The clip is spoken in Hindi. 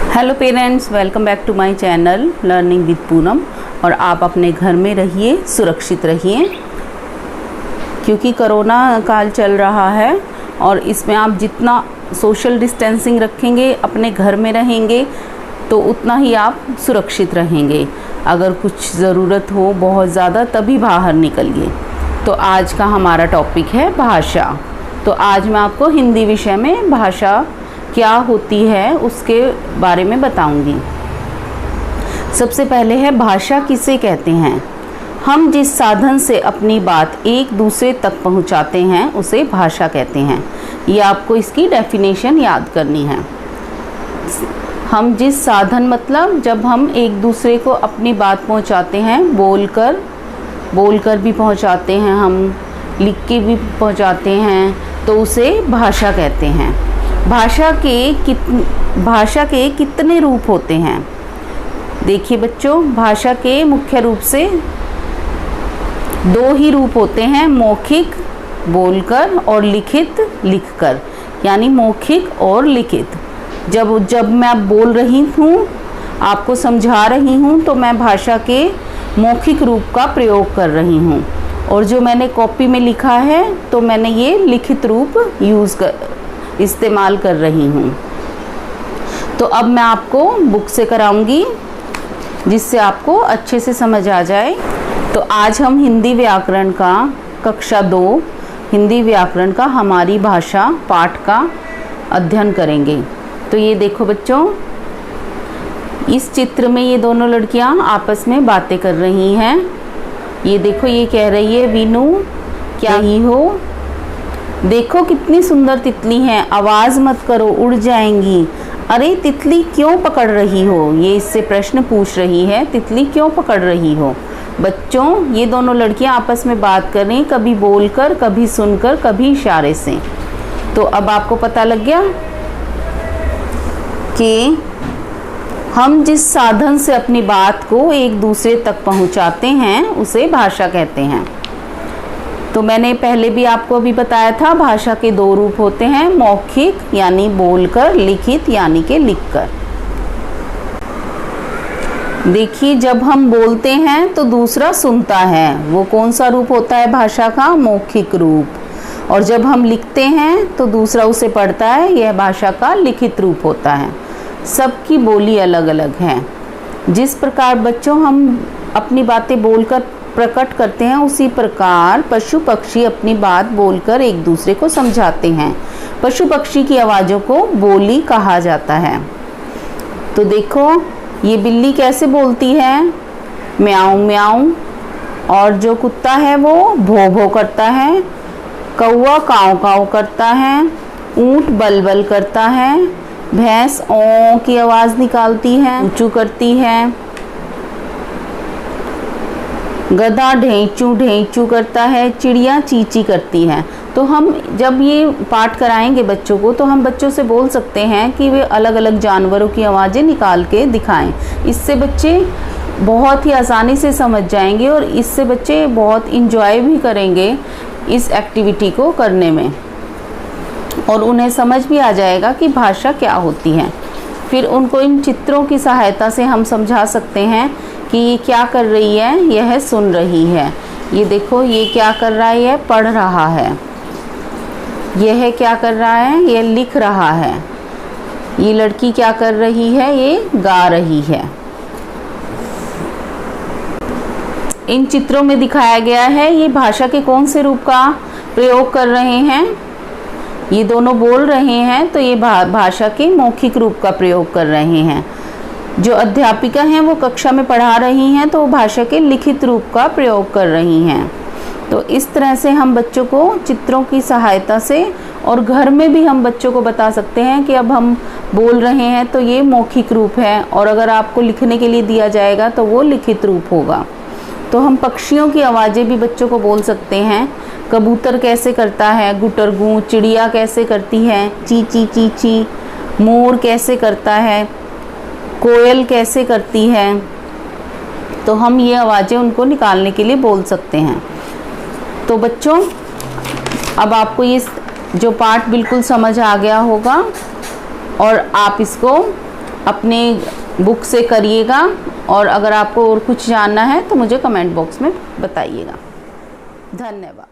Hello parents, welcome back to my channel learning with Poonam. और आप अपने घर में रहिए, सुरक्षित रहिए, क्योंकि कोरोना काल चल रहा है और इसमें आप जितना सोशल डिस्टेंसिंग रखेंगे, अपने घर में रहेंगे, तो उतना ही आप सुरक्षित रहेंगे। अगर कुछ ज़रूरत हो बहुत ज़्यादा तभी बाहर निकलिए। तो आज का हमारा टॉपिक है भाषा। तो आज मैं आपको हिंदी विषय में भाषा क्या होती है उसके बारे में बताऊंगी। सबसे पहले है भाषा किसे कहते हैं। हम जिस साधन से अपनी बात एक दूसरे तक पहुंचाते हैं उसे भाषा कहते हैं। ये आपको इसकी डेफिनेशन याद करनी है। हम जिस साधन मतलब जब हम एक दूसरे को अपनी बात पहुंचाते हैं, बोलकर भी पहुंचाते हैं, हम लिख के भी पहुंचाते हैं, तो उसे भाषा कहते हैं। भाषा के कितने रूप होते हैं? देखिए बच्चों, भाषा के मुख्य रूप से दो ही रूप होते हैं, मौखिक बोलकर और लिखित लिखकर, यानी मौखिक और लिखित। जब मैं बोल रही हूँ, आपको समझा रही हूँ, तो मैं भाषा के मौखिक रूप का प्रयोग कर रही हूँ, और जो मैंने कॉपी में लिखा है तो मैंने ये लिखित रूप इस्तेमाल कर रही हूँ। तो अब मैं आपको बुक से कराऊंगी जिससे आपको अच्छे से समझ आ जाए। तो आज हम हिंदी व्याकरण का कक्षा 2 हिंदी व्याकरण का हमारी भाषा पाठ का अध्ययन करेंगे। तो ये देखो बच्चों, इस चित्र में ये दोनों लड़कियां आपस में बातें कर रही हैं। ये देखो, ये कह रही है, वीनू क्या ही हो, देखो कितनी सुंदर तितली हैं, आवाज़ मत करो उड़ जाएंगी। अरे तितली क्यों पकड़ रही हो? ये इससे प्रश्न पूछ रही है, तितली क्यों पकड़ रही हो? बच्चों, ये दोनों लड़कियां आपस में बात कर रही, कभी बोलकर, कभी सुनकर, कभी इशारे से। तो अब आपको पता लग गया कि हम जिस साधन से अपनी बात को एक दूसरे तक पहुंचाते हैं उसे भाषा कहते हैं। तो मैंने पहले भी आपको अभी बताया था, भाषा के दो रूप होते हैं, मौखिक यानी बोलकर, लिखित यानी के लिखकर। देखिए, जब हम बोलते हैं तो दूसरा सुनता है, वो कौन सा रूप होता है भाषा का? मौखिक रूप। और जब हम लिखते हैं तो दूसरा उसे पढ़ता है, यह भाषा का लिखित रूप होता है। सबकी बोली अलग अलग है। जिस प्रकार बच्चों हम अपनी बातें बोलकर प्रकट करते हैं, उसी प्रकार पशु पक्षी अपनी बात बोलकर एक दूसरे को समझाते हैं। पशु पक्षी की आवाज़ों को बोली कहा जाता है। तो देखो, ये बिल्ली कैसे बोलती है? म्याऊं म्याऊं। और जो कुत्ता है वो भौ भौ करता है, कौवा काव काव करता है, ऊंट बल बल करता है, भैंस ओ की आवाज़ निकालती है, ऊंचू करती है, गधा ढेंचू ढेंचू करता है, चिड़िया चींची करती है। तो हम जब ये पाठ कराएंगे बच्चों को, तो हम बच्चों से बोल सकते हैं कि वे अलग अलग जानवरों की आवाज़ें निकाल के दिखाएं। इससे बच्चे बहुत ही आसानी से समझ जाएंगे और इससे बच्चे बहुत इंजॉय भी करेंगे इस एक्टिविटी को करने में, और उन्हें समझ भी आ जाएगा कि भाषा क्या होती है। फिर उनको इन चित्रों की सहायता से हम समझा सकते हैं कि ये क्या कर रही है, यह सुन रही है। ये देखो, ये क्या कर रहा है? यह पढ़ रहा है। यह क्या कर रहा है? यह लिख रहा है। ये लड़की क्या कर रही है? ये गा रही है। इन चित्रों में दिखाया गया है ये भाषा के कौन से रूप का प्रयोग कर रहे हैं। ये दोनों बोल रहे हैं तो ये भाषा के मौखिक रूप का प्रयोग कर रहे हैं। जो अध्यापिका हैं वो कक्षा में पढ़ा रही हैं तो वो भाषा के लिखित रूप का प्रयोग कर रही हैं। तो इस तरह से हम बच्चों को चित्रों की सहायता से, और घर में भी हम बच्चों को बता सकते हैं कि अब हम बोल रहे हैं तो ये मौखिक रूप है, और अगर आपको लिखने के लिए दिया जाएगा तो वो लिखित रूप होगा। तो हम पक्षियों की आवाज़ें भी बच्चों को बोल सकते हैं। कबूतर कैसे करता है गुटर गूं, चिड़िया कैसे करती है ची ची ची ची, मोर कैसे करता है, कोयल कैसे करती है। तो हम ये आवाज़ें उनको निकालने के लिए बोल सकते हैं। तो बच्चों, अब आपको ये जो पाठ बिल्कुल समझ आ गया होगा, और आप इसको अपने बुक से करिएगा, और अगर आपको और कुछ जानना है तो मुझे कमेंट बॉक्स में बताइएगा। धन्यवाद।